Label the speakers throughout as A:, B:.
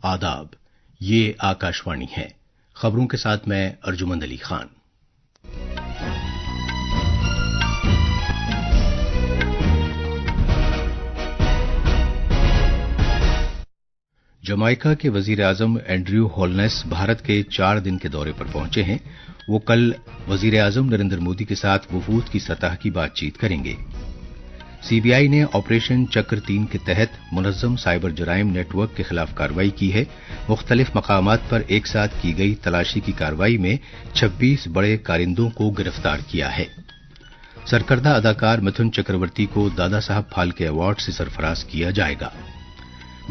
A: आदाब, ये आकाशवाणी है। खबरों के साथ मैं अर्जुमंद अली खान। जमाइका के वजीर आजम एंड्रयू होलनेस भारत के 4 दिन के दौरे पर पहुंचे हैं। वो कल वजीर आजम नरेंद्र मोदी के साथ वफूद की सतह की बातचीत करेंगे। सीबीआई ने ऑपरेशन चक्र 3 के तहत मुनज़्ज़म साइबर जराइम नेटवर्क के खिलाफ कार्रवाई की है। मुख्तलिफ मकामात पर एक साथ की गई तलाशी की कार्रवाई में 26 बड़े कारिंदों को गिरफ्तार किया है। सरकर्दा अदाकार मिथुन चक्रवर्ती को दादा साहब फाल्के अवार्ड से सरफराज किया जाएगा।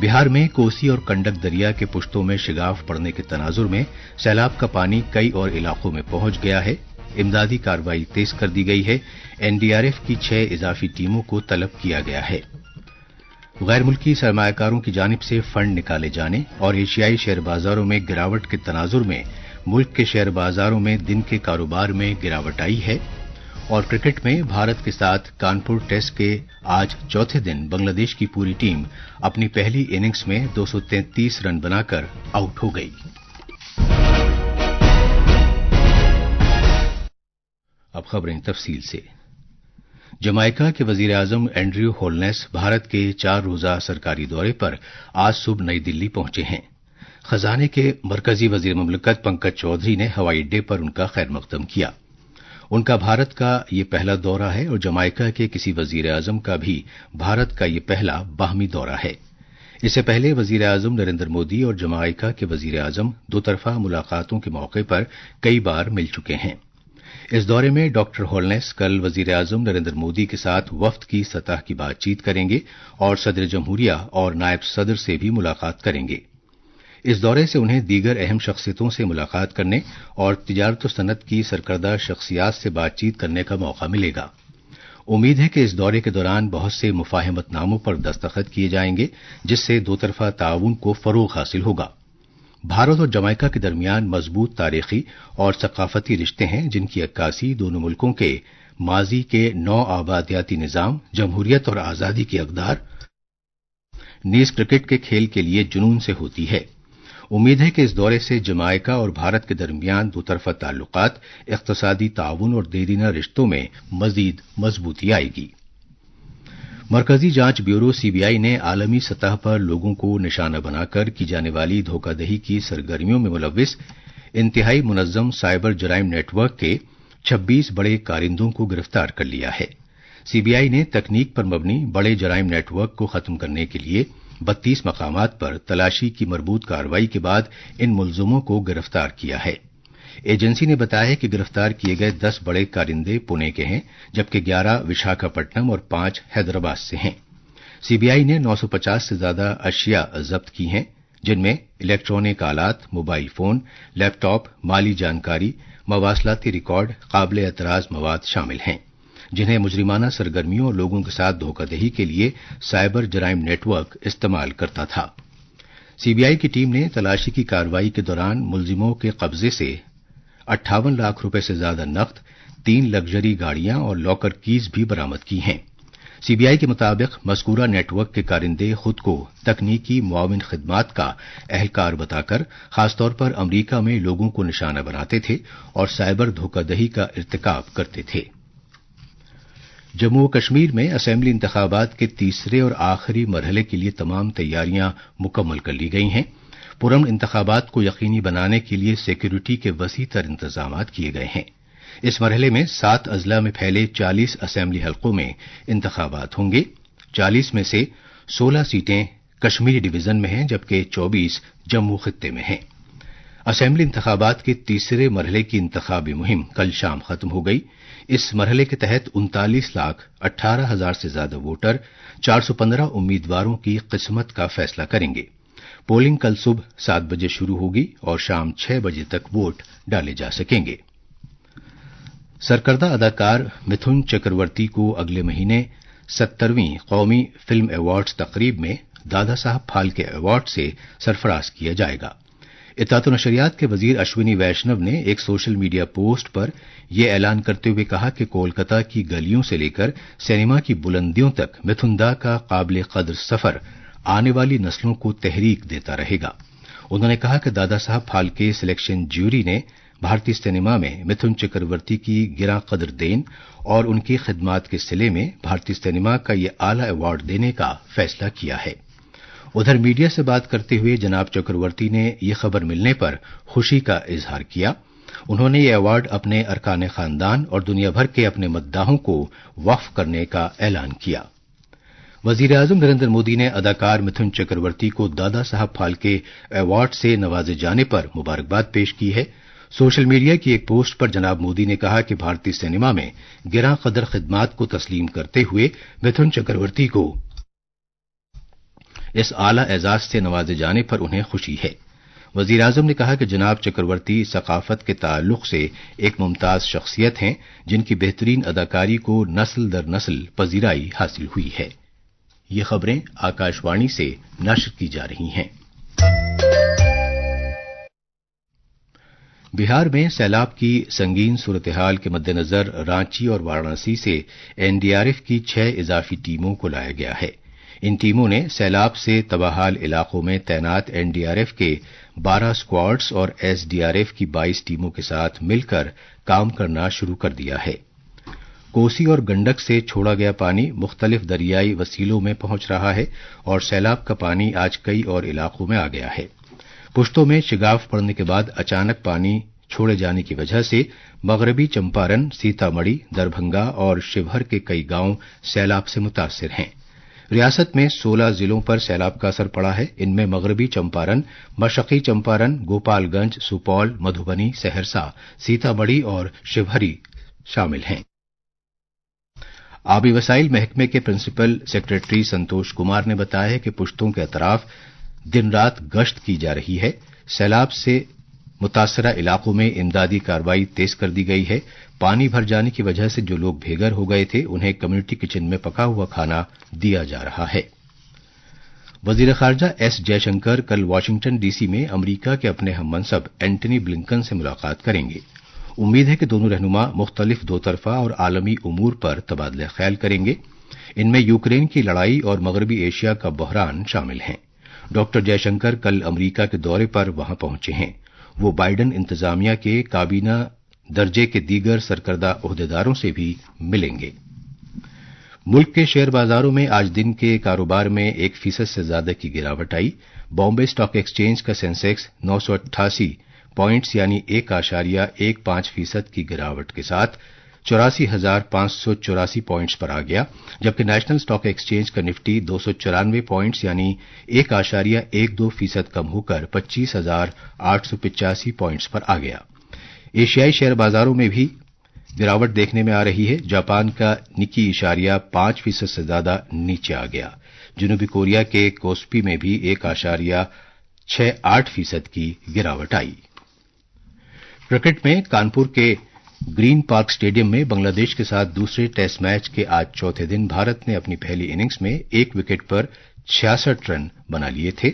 A: बिहार में कोसी और गंडक दरिया के पुश्तों में शिगाफ पड़ने के तनाजुर में सैलाब का पानी कई और इलाकों में पहुंच गया है। इमदादी कार्रवाई तेज कर दी गई है। एनडीआरएफ की 6 इजाफी टीमों को तलब किया गया है। गैर मुल्की सरमायाकारों की जानिब से फंड निकाले जाने और एशियाई शेयर बाजारों में गिरावट के तनाजुर में मुल्क के शेयर बाजारों में दिन के कारोबार में गिरावट आई है। और क्रिकेट में भारत के साथ कानपुर टेस्ट के आज चौथे दिन बांग्लादेश की पूरी टीम अपनी पहली इनिंग्स में 233 रन बनाकर आउट हो गई। अब खबरें तफसील से। जमाइका के वजीर आजम एंड्रयू होलनेस भारत के 4 रोजा सरकारी दौरे पर आज सुबह नई दिल्ली पहुंचे हैं। खजाने के मरकजी वजीर मुमलिकत पंकज चौधरी ने हवाई अड्डे पर उनका खैर मकदम किया। उनका भारत का ये पहला दौरा है और जमाइका के किसी वजीर आजम का भी भारत का ये पहला बाहमी दौरा है। इससे पहले वजीर आजम नरेंद्र मोदी और जमाइका के वजीर आजम दोतरफा मुलाकातों के मौके पर कई बार मिल चुके हैं। इस दौरे में डॉक्टर होलनेस कल वजीर आजम नरेंद्र मोदी के साथ वफ्द की सतह की बातचीत करेंगे और सदर जमहूरिया और नायब सदर से भी मुलाकात करेंगे। इस दौरे से उन्हें दीगर अहम शख्सियतों से मुलाकात करने और तिजारत सनत की सरकर्दा शख्सियात से बातचीत करने का मौका मिलेगा। उम्मीद है कि इस दौरे के दौरान बहुत से मुफाहमतनामों पर दस्तखत किए जाएंगे, जिससे दोतरफा ताउन को फरोग हासिल होगा। भारत और जमाइका के दरमियान मजबूत तारीखी और सकाफती रिश्ते हैं, जिनकी अक्कासी दोनों मुल्कों के माजी के 9 आबादियाती निजाम, जमहूरियत और आजादी की अकदार, नीज क्रिकेट के खेल के लिए जुनून से होती है। उम्मीद है कि इस दौरे से जमाइका और भारत के दरमियान दोतरफा ताल्लुकात, इक्तसादी ताउन और देरीना रिश्तों में मजीद मजबूती आएगी। मरकजी जांच ब्यूरो सीबीआई ने आलमी सतह पर लोगों को निशाना बनाकर की जाने वाली धोखाधड़ी की सरगर्मियों में मुलव्विस इंतहाई मुनज़्ज़म साइबर जराइम नेटवर्क के 26 बड़े कारिंदों को गिरफ्तार कर लिया है। सीबीआई ने तकनीक पर मबनी बड़े जराइम नेटवर्क को खत्म करने के लिए 32 मकामात पर तलाशी की मरबूत कार्रवाई के बाद इन मुलजिमों को गिरफ्तार किया है। एजेंसी ने बताया है कि गिरफ्तार किए गए 10 बड़े कारिंदे पुणे के हैं, जबकि 11 विशाखापट्टनम और 5 हैदराबाद से हैं। सीबीआई ने 950 से ज्यादा अशिया जब्त की हैं, जिनमें इलेक्ट्रॉनिक आलात, मोबाइल फोन, लैपटॉप, माली जानकारी, मवासलाती रिकॉर्ड, काबिल एतराज मवाद शामिल हैं, जिन्हें मुजरिमाना सरगर्मियों और लोगों के साथ धोखाधड़ी के लिए साइबर जराइम नेटवर्क इस्तेमाल करता था। सीबीआई की टीम ने तलाशी की कार्रवाई के दौरान मुलजिमों के कब्जे से 58 लाख रुपए से ज्यादा नकद, 3 लग्जरी गाड़ियां और लॉकर कीज भी बरामद की हैं। सीबीआई के मुताबिक मज़कूरा नेटवर्क के कारिंदे खुद को तकनीकी मुआविन खिदमात का अहलकार बताकर खासतौर पर अमरीका में लोगों को निशाना बनाते थे और साइबर धोखाधड़ी का इर्तिकाब करते थे। जम्मू कश्मीर में असेंबली इंतखाबात के तीसरे और आखिरी मरहले के लिए तमाम तैयारियां मुकम्मल कर ली गई हैं। पुरअमन इंतखाबात को यकीनी बनाने के लिए सिक्योरिटी के वसी तर इंतजामात किए गए हैं। इस मरहले में 7 अजला में फैले 40 असेंबली हलकों में इंतखाबात होंगे। 40 में से 16 सीटें कश्मीरी डिवीजन में हैं, जबकि 24 जम्मू खित्ते में हैं। असेंबली इंतखाबात के तीसरे मरहले की इंतखाबी मुहिम कल शाम खत्म हो गई। इस मरहले के तहत 39,18,000 से ज्यादा वोटर 415 उम्मीदवारों की किस्मत का फैसला करेंगे। पोलिंग कल सुबह 7 बजे शुरू होगी और शाम 6 बजे तक वोट डाले जा सकेंगे। सरकर्दा अदाकार मिथुन चक्रवर्ती को अगले महीने 70वीं कौमी फिल्म अवार्ड्स तकरीब में दादा साहब फाल्के अवार्ड से सरफराज किया जाएगा। इत्तलात और नशरियात के वजीर अश्विनी वैष्णव ने एक सोशल मीडिया पोस्ट पर यह ऐलान करते हुए कहा कि कोलकाता की गलियों से लेकर सिनेमा की बुलंदियों तक मिथुन दा का काबिल कद्र सफर आने वाली नस्लों को तहरीक देता रहेगा। उन्होंने कहा कि दादा साहब फाल्के सिलेक्शन ज्यूरी ने भारतीय सिनेमा में मिथुन चक्रवर्ती की गिरां कदर देन और उनकी खिदमात के सिले में भारतीय सिनेमा का ये आला अवार्ड देने का फैसला किया है। उधर मीडिया से बात करते हुए जनाब चक्रवर्ती ने ये खबर मिलने पर खुशी का इजहार किया। उन्होंने ये अवार्ड अपने अरकान खानदान और दुनिया भर के अपने मद्दाहों को वक्फ करने का ऐलान किया। वजीर आजम नरेंद्र मोदी ने अदाकार मिथुन चक्रवर्ती को दादा साहब फाल्के अवार्ड से नवाजे जाने पर मुबारकबाद पेश की है। सोशल मीडिया की एक पोस्ट पर जनाब मोदी ने कहा कि भारतीय सिनेमा में गिरां कदर खिदमात को तस्लीम करते हुए मिथुन चक्रवर्ती को इस आला एजाज से नवाजे जाने पर उन्हें खुशी है। वजीर आजम ने कहा कि जनाब चक्रवर्ती सकाफत के ताल्लुक से एक मुमताज शख्सियत हैं जिनकी बेहतरीन अदाकारी को नस्ल दर नस्ल पजीराई हासिल हुई है। ये खबरें आकाशवाणी से नश्र की जा रही हैं। बिहार में सैलाब की संगीन सूरत-ए-हाल के मद्देनजर रांची और वाराणसी से एनडीआरएफ की 6 इजाफी टीमों को लाया गया है। इन टीमों ने सैलाब से तबाहाल इलाकों में तैनात एनडीआरएफ के 12 स्क्वाड्स और एसडीआरएफ की 22 टीमों के साथ मिलकर काम करना शुरू कर दिया है। कोसी और गंडक से छोड़ा गया पानी मुख्तलिफ दरियाई वसीलों में पहुंच रहा है और सैलाब का पानी आज कई और इलाकों में आ गया है। पुश्तों में शिगाफ पड़ने के बाद अचानक पानी छोड़े जाने की वजह से मगरबी चंपारण, सीतामढ़ी, दरभंगा और शिवहर के कई गांव सैलाब से मुतासिर हैं। रियासत में 16 जिलों पर सैलाब का असर पड़ा है। इनमें मगरबी चंपारण, मशरकी चंपारण, गोपालगंज, सुपौल, मधुबनी, सहरसा, सीतामढ़ी और शिवहरी शामिल हैं। आबी वसाइल महकमे के प्रिंसिपल सेक्रेटरी संतोष कुमार ने बताया है कि पुश्तों के अतराफ दिन रात गश्त की जा रही है। सैलाब से मुतासरा इलाकों में इमदादी कार्रवाई तेज कर दी गई है। पानी भर जाने की वजह से जो लोग बेघर हो गए थे उन्हें कम्युनिटी किचन में पका हुआ खाना दिया जा रहा है। वजीर खारजा एस जयशंकर कल वाशिंगटन डीसी में अमरीका के अपने हममनसब एंटनी ब्लिंकन से मुलाकात करेंगे। उम्मीद है कि दोनों रहनुमा मुख्तलिफ दोतरफा और आलमी उमूर पर तबादला ख्याल करेंगे। इनमें यूक्रेन की लड़ाई और मगरबी एशिया का बहरान शामिल हैं। डॉक्टर जयशंकर कल अमरीका के दौरे पर वहां पहुंचे हैं। वो बाइडन इंतजामिया के काबीना दर्जे के दीगर सरकर्दा ओहदेदारों से भी मिलेंगे। मुल्क के शेयर बाजारों में आज दिन के कारोबार में 1% से ज्यादा की गिरावट आई। बॉम्बे स्टॉक एक्सचेंज का सेंसेक्स 988 पॉइंट्स यानी 1.15% की गिरावट के साथ 84,584 पॉइंट्स पर आ गया, जबकि नेशनल स्टॉक एक्सचेंज का निफ्टी 294 पॉइंट्स यानी 1.12% कम होकर 25,885 पॉइंट्स पर आ गया। एशियाई शेयर बाजारों में भी गिरावट देखने में आ रही है। जापान का निकी 5% से ज्यादा नीचे आ गया। जनूबी कोरिया के कोस्पी में भी 1.68% की गिरावट आई। क्रिकेट में कानपुर के ग्रीन पार्क स्टेडियम में बांग्लादेश के साथ दूसरे टेस्ट मैच के आज चौथे दिन भारत ने अपनी पहली इनिंग्स में 1 विकेट पर 66 रन बना लिए थे।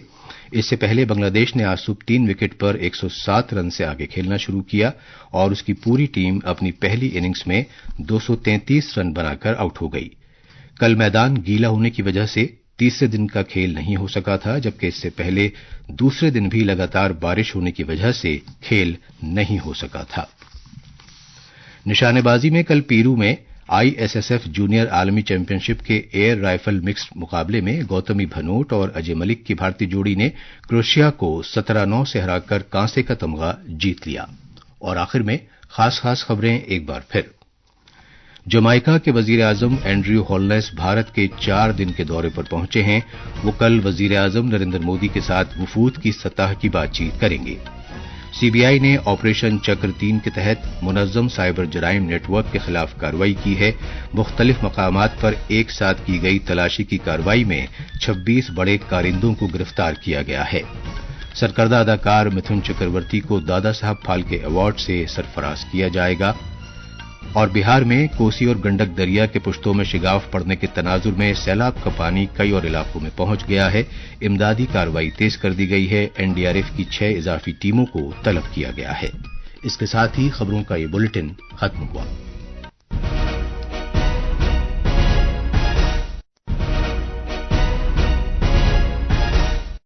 A: इससे पहले बांग्लादेश ने आज सुबह 3 विकेट पर 107 रन से आगे खेलना शुरू किया और उसकी पूरी टीम अपनी पहली इनिंग्स में 233 रन बनाकर आउट हो गई। कल मैदान गीला होने की वजह से तीसरे दिन का खेल नहीं हो सका था, जबकि इससे पहले दूसरे दिन भी लगातार बारिश होने की वजह से खेल नहीं हो सका था। निशानेबाजी में कल पीरू में आईएसएसएफ जूनियर आलमी चैंपियनशिप के एयर राइफल मिक्स्ड मुकाबले में गौतमी भनोट और अजय मलिक की भारतीय जोड़ी ने क्रोएशिया को 17-9 से हराकर कांसे का तमगा जीत लिया। और आखिर में खास खबरें एक बार फिर। जमाइका के वजीर आजम एंड्रयू होलनेस भारत के 4 दिन के दौरे पर पहुंचे हैं। वो कल वजीर आजम नरेंद्र मोदी के साथ वफूद की सतह की बातचीत करेंगे। सीबीआई ने ऑपरेशन चक्र 3 के तहत मुनज्जम साइबर जराइम नेटवर्क के खिलाफ कार्रवाई की है। मुख्तलिफ मकामात पर एक साथ की गई तलाशी की कार्रवाई में 26 बड़े कारिंदों को गिरफ्तार किया गया है। सरकर्दा अदाकार मिथुन चक्रवर्ती को दादा साहब फाल्के अवार्ड से सरफराज किया जाएगा। और बिहार में कोसी और गंडक दरिया के पुश्तों में शिगाफ पड़ने के तनाजुर में सैलाब का पानी कई और इलाकों में पहुंच गया है। इमदादी कार्रवाई तेज कर दी गई है। एनडीआरएफ की 6 इजाफी टीमों को तलब किया गया है। इसके साथ ही खबरों का ये बुलेटिन खत्म हुआ।